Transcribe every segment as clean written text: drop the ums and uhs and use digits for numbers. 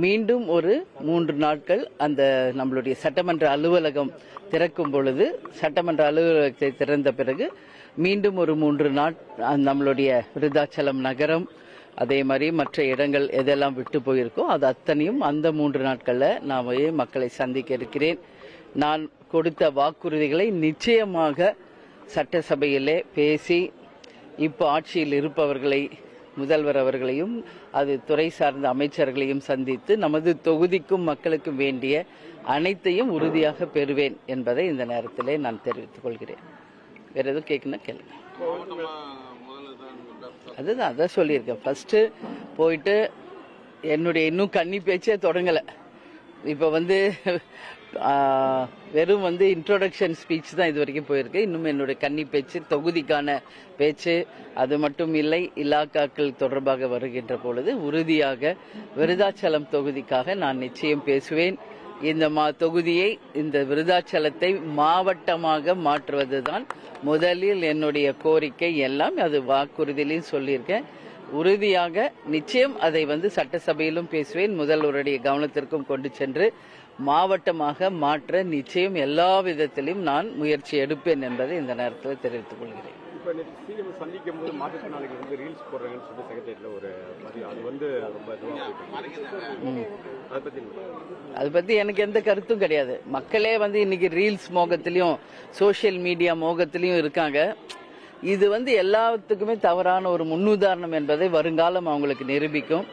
மீண்டும் ஒரு 3 நாட்கள் அந்த நம்மளுடைய சட்டமன்ற அலுவலகம் திறக்கும் பொழுது, சட்டமன்ற அலுவலகத்தை திறந்த பிறகு மீண்டும் ஒரு 3 நாள் நம்மளுடைய விருதாச்சலம் நகரம், அதே மாதிரி மற்ற இடங்கள் எதெல்லாம் விட்டு போயிருக்கோ அது அத்தனையும் அந்த 3 நாட்கள்ல நான் மக்களை சந்திக்க இருக்கிறேன். நான் கொடுத்த வாக்குறுதிகளை நிச்சயமாக சட்டசபையிலே பேசி இப்போ ஆட்சியில் இருப்பவர்களை, முதல்வர் அவர்களையும் அது துறை சார்ந்த அமைச்சர்களையும் சந்தித்து நமது தொகுதிக்கும் மக்களுக்கும் வேண்டிய அனைத்தையும் உறுதியாக பெறுவேன் என்பதை இந்த நேரத்திலே நான் தெரிவித்துக் கொள்கிறேன். வேற எதுவும் கேட்கணும் கேளுங்க. அதுதான் அதான் சொல்லியிருக்கேன். ஃபர்ஸ்ட் போயிட்டு என்னுடைய இன்னும் கன்னி பேச்சே தொடங்கல. இப்ப வெறும் இன்ட்ரோடக்ஷன் ஸ்பீச் தான் இது வரைக்கும் போயிருக்கு. இன்னும் என்னுடைய கன்னி பேச்சு, தொகுதிக்கான பேச்சு, அது மட்டும் இல்லை, இலாக்காக்கள் தொடர்பாக வருகின்ற பொழுது உறுதியாக விருதாச்சலம் தொகுதிக்காக நான் நிச்சயம் பேசுவேன். இந்த தொகுதியை, இந்த விருதாச்சலத்தை மாவட்டமாக மாற்றுவதுதான் முதலில் என்னுடைய கோரிக்கை. எல்லாம் அது வாக்குறுதியிலையும் சொல்லியிருக்கேன். உறுதியாக நிச்சயம் அதை சட்டசபையிலும் பேசுவேன். முதல்வருடைய கவனத்திற்கும் கொண்டு சென்று மாவட்டமாக மாற்ற நிச்சயம் எல்லா விதத்திலும் நான் முயற்சி எடுப்பேன் என்பதை இந்த நேரத்தில் தெரிவித்துக் கொள்கிறேன். சந்திக்கும் போது மாற்றுத்திறனாளிகள் ரீல்ஸ் போடுறாங்கன்னு சொல்லி செக்ரட்டரியேட்ல ஒரு அதை பத்தி எனக்கு எந்த கருத்தும் கிடையாது. மக்களே இன்னைக்கு ரீல்ஸ் மோகத்திலையும் சோசியல் மீடியா மோகத்திலையும் இருக்காங்க. இது எல்லாத்துக்குமே தவறான ஒரு முன்னுதாரணம் என்பதை வருங்காலம் அவங்களுக்கு நிரூபிக்கும்.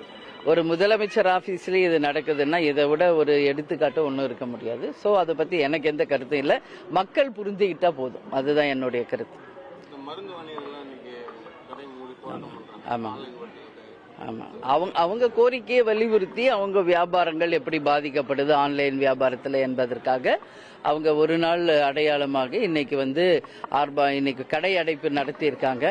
ஒரு முதலமைச்சர் ஆபீஸ்லயே இது நடக்குதுன்னா இதை விட ஒரு எடுத்துக்காட்டு ஒன்றும் இருக்க முடியாது. சோ அதை பத்தி எனக்கு எந்த கருத்தும் இல்லை. மக்கள் புரிஞ்சுக்கிட்டா போதும். அதுதான் என்னுடைய கருத்து. ஆமா ஆமா, அவங்க கோரிக்கையை வலியுறுத்தி அவங்க வியாபாரங்கள் எப்படி பாதிக்கப்படுது ஆன்லைன் வியாபாரத்தில் என்பதற்காக அவங்க ஒரு நாள் அடையாளமாக இன்னைக்கு இன்னைக்கு கடை அடைப்பு நடத்தி இருக்காங்க.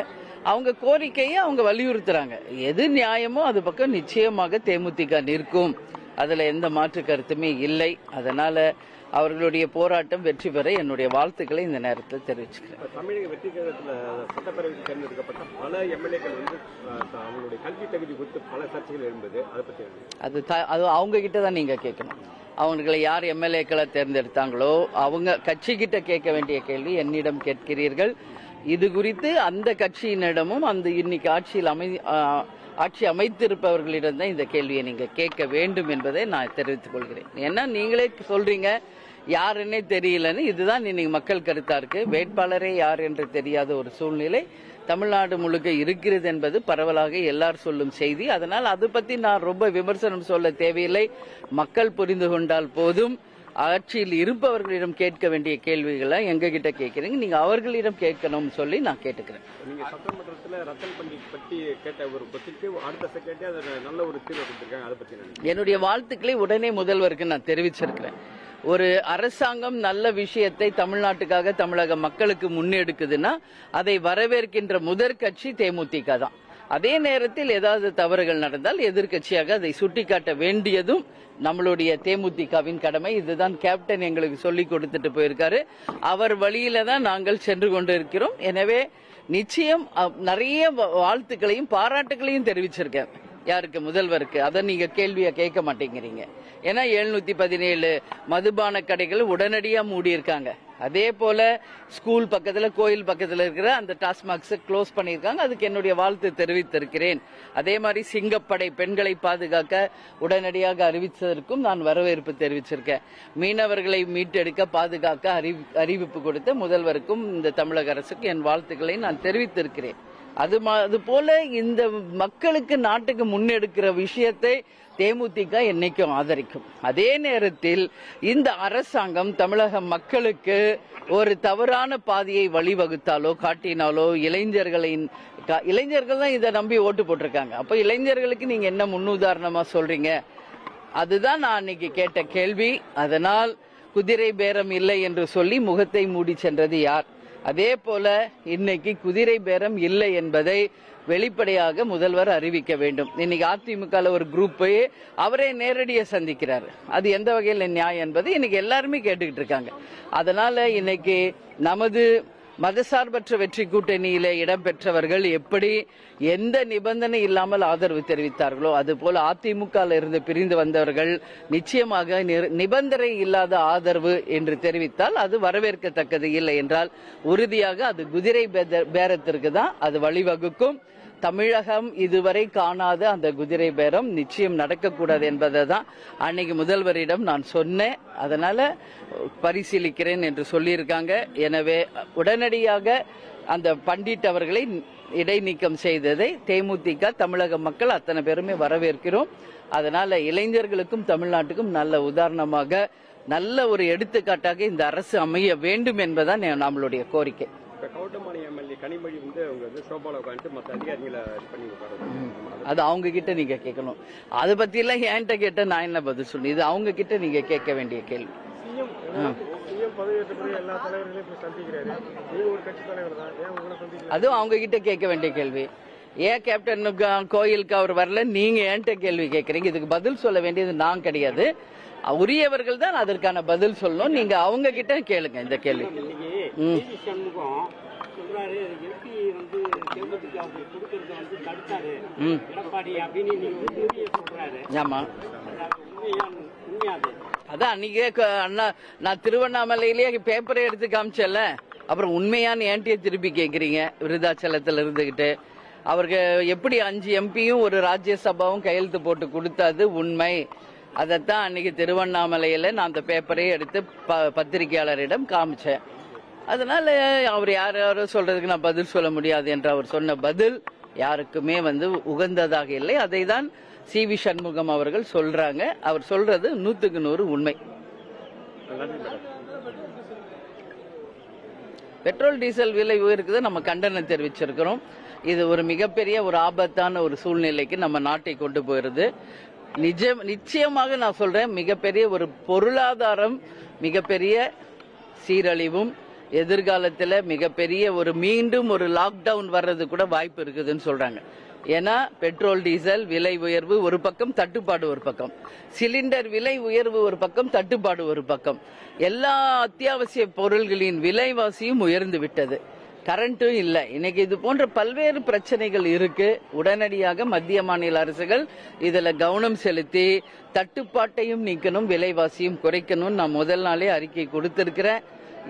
அவங்க கோரிக்கையை அவங்க வலியுறுத்துறாங்க. எது நியாயமோ அது பக்கம் நிச்சயமாக தேமுதிக நிற்கும். அதுல எந்த மாற்று கருத்துமே இல்லை. அதனால அவர்களுடைய போராட்டம் வெற்றி பெற என்னுடைய வாழ்த்துக்களை இந்த நேரத்தில் தெரிவிச்சுக்கிறேன். தமிழக வெற்றி கழகத்தில் சட்டப்பேரவைக்கு தேர்ந்தெடுக்கப்பட்ட பல எம்எல்ஏக்கள் அவங்களுடைய கல்வி தகுதி குறித்து பல சர்ச்சைகள் எழுந்தது. அதை பற்றி அது அவங்க கிட்ட தான் நீங்க கேட்கணும். அவங்களை யார் எம்எல்ஏக்களை தேர்ந்தெடுத்தாங்களோ அவங்க கட்சி கிட்ட கேட்க வேண்டிய கேள்வி என்னிடம் கேட்கிறீர்கள். இது குறித்து அந்த கட்சியினிடமும் இன்னைக்கு ஆட்சி அமைத்திருப்பவர்களிடம் தான் இந்த கேள்வியை நீங்க கேட்க வேண்டும் என்பதை நான் தெரிவித்துக் கொள்கிறேன். ஏன்னா நீங்களே சொல்றீங்க யாருன்னே தெரியலன்னு. இதுதான் இன்னைக்கு மக்கள் கருத்தா இருக்கு. வேட்பாளரே யார் என்று தெரியாத ஒரு சூழ்நிலை தமிழ்நாடு முழுக்க இருக்கிறது என்பது பரவலாக எல்லாரும் சொல்லும் செய்தி. அதனால் அது பத்தி நான் ரொம்ப விமர்சனம் சொல்ல தேவையில்லை. மக்கள் புரிந்து கொண்டால் போதும். ஆட்சியில் இருப்பவர்களிடம் கேட்க வேண்டிய கேள்விகளை எங்க கிட்ட கேட்கிறீங்க, நீங்க அவர்களிடம் கேட்கணும்னு சொல்லி நான் கேட்டுக்கிறேன். நீங்க சட்டமன்றத்தில் ரத்தன் பண்டிட் பற்றி கேட்ட ஒரு பத்திரிக்கை அடுத்த செகண்டே அதை நல்ல ஒரு தீர்வு கொடுத்திருக்காங்க. அதை பத்தி என்னுடைய வாழ்த்துக்களை உடனே முதல்வருக்கு நான் தெரிவிச்சிருக்கிறேன். ஒரு அரசாங்கம் நல்ல விஷயத்தை தமிழ்நாட்டுக்காக தமிழக மக்களுக்கு முன்னெடுக்குதுன்னா அதை வரவேற்கின்ற முதற் கட்சி தேமுதிக தான். அதே நேரத்தில் ஏதாவது தவறுகள் நடந்தால் எதிர்கட்சியாக அதை சுட்டிக்காட்ட வேண்டியதும் நம்மளுடைய தேமுதிகவின் கடமை. இதுதான் கேப்டன் எங்களுக்கு சொல்லி கொடுத்துட்டு போயிருக்காரு. அவர் வழியில தான் நாங்கள் சென்று கொண்டிருக்கிறோம். எனவே நிச்சயம் நிறைய வாழ்த்துக்களையும் பாராட்டுகளையும் தெரிவிச்சிருக்கேன். யாருக்கு? முதல்வருக்கு. அதை நீங்க கேள்வியை கேட்க மாட்டேங்கிறீங்க. ஏன்னா 717 மதுபான கடைகள் உடனடியா மூடி இருக்காங்க. அதே போல ஸ்கூல் பக்கத்துல, கோயில் பக்கத்துல இருக்கிற அந்த டாஸ்மாக்ஸ் க்ளோஸ் பண்ணியிருக்காங்க. அதுக்கு என்னுடைய வாழ்த்து தெரிவித்திருக்கிறேன். அதே மாதிரி சிங்கப்படை பெண்களை பாதுகாக்க உடனடியாக அறிவித்ததற்கும் நான் வரவேற்பு தெரிவிச்சிருக்கேன். மீனவர்களை மீட்டெடுக்க பாதுகாக்க அறிவிப்பு கொடுத்த முதல்வருக்கும் இந்த தமிழக அரசுக்கு என் வாழ்த்துக்களை நான் தெரிவித்திருக்கிறேன். அது போல இந்த மக்களுக்கு, நாட்டுக்கு முன்னெடுக்கிற விஷயத்தை தேமுதிக என்னைக்கும் ஆதரிக்கும். அதே நேரத்தில் இந்த அரசாங்கம் தமிழக மக்களுக்கு ஒரு தவறான பாதையை வழிவகுத்தாலோ காட்டினாலோ இளைஞர்கள் தான் இதை நம்பி ஓட்டு போட்டிருக்காங்க. அப்ப இளைஞர்களுக்கு நீங்க என்ன முன்னுதாரணமா சொல்றீங்க? அதுதான் நான் அன்னைக்கு கேட்ட கேள்வி. அதனால் குதிரை பேரம் இல்லை என்று சொல்லி முகத்தை மூடி சென்றது யார்? அதே போல இன்னைக்கு குதிரை பேரம் இல்லை என்பதை வெளிப்படையாக முதல்வர் அறிவிக்க வேண்டும். இன்னைக்கு அதிமுக ஒரு குரூப் அவரே நேரடியாக சந்திக்கிறார். அது எந்த வகையில் நியாயம் என்பது இன்னைக்கு எல்லாருமே கேட்டுக்கிட்டு இருக்காங்க. அதனால இன்னைக்கு நமது மதசார்பற்ற வெற்றி கூட்டணியில இடம்பெற்றவர்கள் எப்படி எந்த நிபந்தனை இல்லாமல் ஆதரவு தெரிவித்தார்களோ அதுபோல அதிமுக இருந்து பிரிந்து வந்தவர்கள் நிச்சயமாக நிபந்தனை இல்லாத ஆதரவு என்று தெரிவித்தால் அது வரவேற்கத்தக்கது. இல்லை என்றால் உறுதியாக அது குதிரை பேரத்திற்கு தான் அது வழிவகுக்கும். தமிழகம் இதுவரை காணாத அந்த குதிரை பேரம் நிச்சயம் நடக்கக்கூடாது என்பதை தான் அன்னைக்கு முதல்வரிடம் நான் சொன்னேன். அதனால பரிசீலிக்கிறேன் என்று சொல்லியிருக்காங்க. எனவே உடனடியாக அந்த பண்டிட் அவர்களை இடைநீக்கம் செய்ததை தேமுதிக தமிழக மக்கள் அத்தனை பேருமே வரவேற்கிறோம். அதனால இளைஞர்களுக்கும் தமிழ்நாட்டுக்கும் நல்ல உதாரணமாக நல்ல ஒரு எடுத்துக்காட்டாக இந்த அரசு அமைய வேண்டும் என்பதுதான் நம்மளுடைய கோரிக்கை. கவுண்டமணி எம்எல்ஏ கனிமொழி அவங்க சோபால உட்காந்து மற்ற அதிகாரிகளை பண்ணி அது அவங்க கிட்ட நீங்க கேட்கணும். அதை பத்தி எல்லாம் என்கிட்ட கேட்ட நான் என்ன பதில் சொல்லணும்? இது அவங்க கிட்ட நீங்க கேட்க வேண்டிய கேள்வி. அதுவும் அவங்க கிட்ட கேட்க வேண்டிய கேள்வி. ஏன் கேப்டன் கோயிலுக்கு அவர் வரல, நீங்க என்கிட்ட கேள்வி கேட்கறீங்க? இதுக்கு பதில் சொல்ல வேண்டியது நான் கிடையாது, உரியவர்கள் தான் அதற்கான பதில் சொல்லணும். நீங்க அவங்க கிட்ட கேளுங்க இந்த கேள்வி. ஆமா, அதான் அன்னைக்கே அண்ணா நான் திருவண்ணாமலையிலேயே பேப்பரை எடுத்து காமிச்சல, அப்புறம் உண்மையான்னு ஏன்ட்டியே திருப்பி கேட்கறீங்க? விருதாச்சலத்தில் இருந்துகிட்டு அவருக்கு எப்படி 5 எம்பியும் ஒரு ராஜ்யசபாவும் கையெழுத்து போட்டு கொடுத்தது உண்மை. அதைத்தான் அன்னைக்கு திருவண்ணாமலையில நான் அந்த பேப்பரையே எடுத்து பத்திரிகையாளரிடம் காமிச்சேன். அதனால அவர் யாரோ சொல்றதுக்கு நான் பதில் சொல்ல முடியாது என்று அவர் சொன்ன பதில் யாருக்குமே உகந்ததாக இல்லை. அதை தான் சி.வி. சண்முகம் அவர்கள் சொல்றாங்க. அவர் சொல்றது 100க்கு 100 உண்மை. பெட்ரோல் டீசல் விலை உயர்க்குது நம்ம கண்டனம் தெரிவிச்சிருக்கிறோம். இது ஒரு மிகப்பெரிய ஒரு ஆபத்தான ஒரு சூழ்நிலைக்கு நம்ம நாட்டை கொண்டு போயிருது. நிச்சயமாக நான் சொல்றேன், மிகப்பெரிய ஒரு பொருளாதாரம் மிகப்பெரிய சீரழிவும் எதிர்காலத்தில் மிகப்பெரிய ஒரு மீண்டும் ஒரு லாக்டவுன் வர்றது கூட வாய்ப்பு இருக்குதுன்னு சொல்றாங்க. ஏன்னா பெட்ரோல் டீசல் விலை உயர்வு ஒரு பக்கம், தட்டுப்பாடு ஒரு பக்கம், சிலிண்டர் விலை உயர்வு ஒரு பக்கம், தட்டுப்பாடு ஒரு பக்கம், எல்லா அத்தியாவசிய பொருள்களின் விலைவாசியும் உயர்ந்து விட்டது. கரண்ட்டும் இல்லை. இன்னைக்கு இது போன்ற பல்வேறு பிரச்சனைகள் இருக்கு. உடனடியாக மத்திய மாநில அரசுகள் இதுல கவனம் செலுத்தி தட்டுப்பாட்டையும் நீக்கணும், விலைவாசியும் குறைக்கணும். நான் முதல் நாளே அறிக்கை கொடுத்திருக்கிறேன்.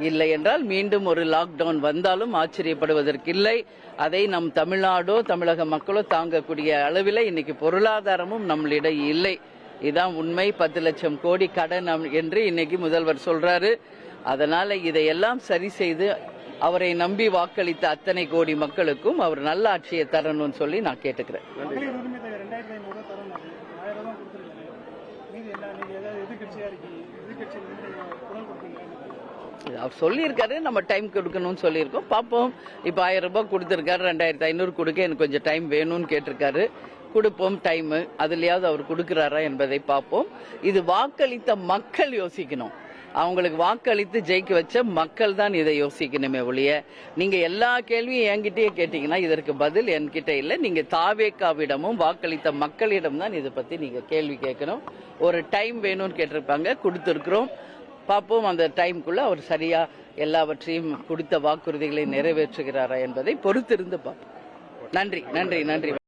இல்லை என்றால் மீண்டும் ஒரு லாக்டவுன் வந்தாலும் ஆச்சரியப்படுவதற்கில்லை. அதை நம் தமிழ்நாடோ தமிழக மக்களோ தாங்கக்கூடிய அளவில் இன்னைக்கு பொருளாதாரமும் நம்மளிடம் இல்லை. இதான் உண்மை. 10 லட்சம் கோடி கடன் என்று இன்னைக்கு முதல்வர் சொல்றாரு. அதனால இதையெல்லாம் சரி செய்து அவரை நம்பி வாக்களித்த அத்தனை கோடி மக்களுக்கும் அவர் நல்ல ஆட்சியை தரணும்னு சொல்லி நான் கேட்டுக்கிறேன். அவர் சொல்லியிருக்காரு, நம்ம டைம் கொடுக்கணும்னு சொல்லியிருக்கோம். பார்ப்போம். இப்போ 1000 ரூபாய் கொடுத்திருக்காரு, 2500 கொடுக்க எனக்கு கொஞ்சம் டைம் வேணும்னு கேட்டிருக்காரு. கொடுப்போம் டைம். அதுலயாவது அவர் கொடுக்கிறாரா என்பதை பார்ப்போம். இது வாக்களித்த மக்கள் யோசிக்கணும். அவங்களுக்கு வாக்களித்து ஜெயிக்க வச்ச மக்கள் தான் இதை யோசிக்கணுமே ஒழிய நீங்க எல்லா கேள்வியும் என்கிட்டயே கேட்டீங்கன்னா இதற்கு பதில் என்கிட்ட இல்லை. நீங்க தாவேகாவிடமும் வாக்களித்த மக்களிடம் தான் இதை பத்தி நீங்க கேள்வி கேட்கணும். ஒரு டைம் வேணும்னு கேட்டிருப்பாங்க, கொடுத்திருக்கிறோம். பார்ப்போம் அந்த டைம்குள்ள அவர் சரியா எல்லாவற்றையும் கொடுத்த வாக்குறுதிகளை நிறைவேற்றுகிறாரா என்பதை பொறுத்திருந்து பார்ப்போம். நன்றி, நன்றி, நன்றி.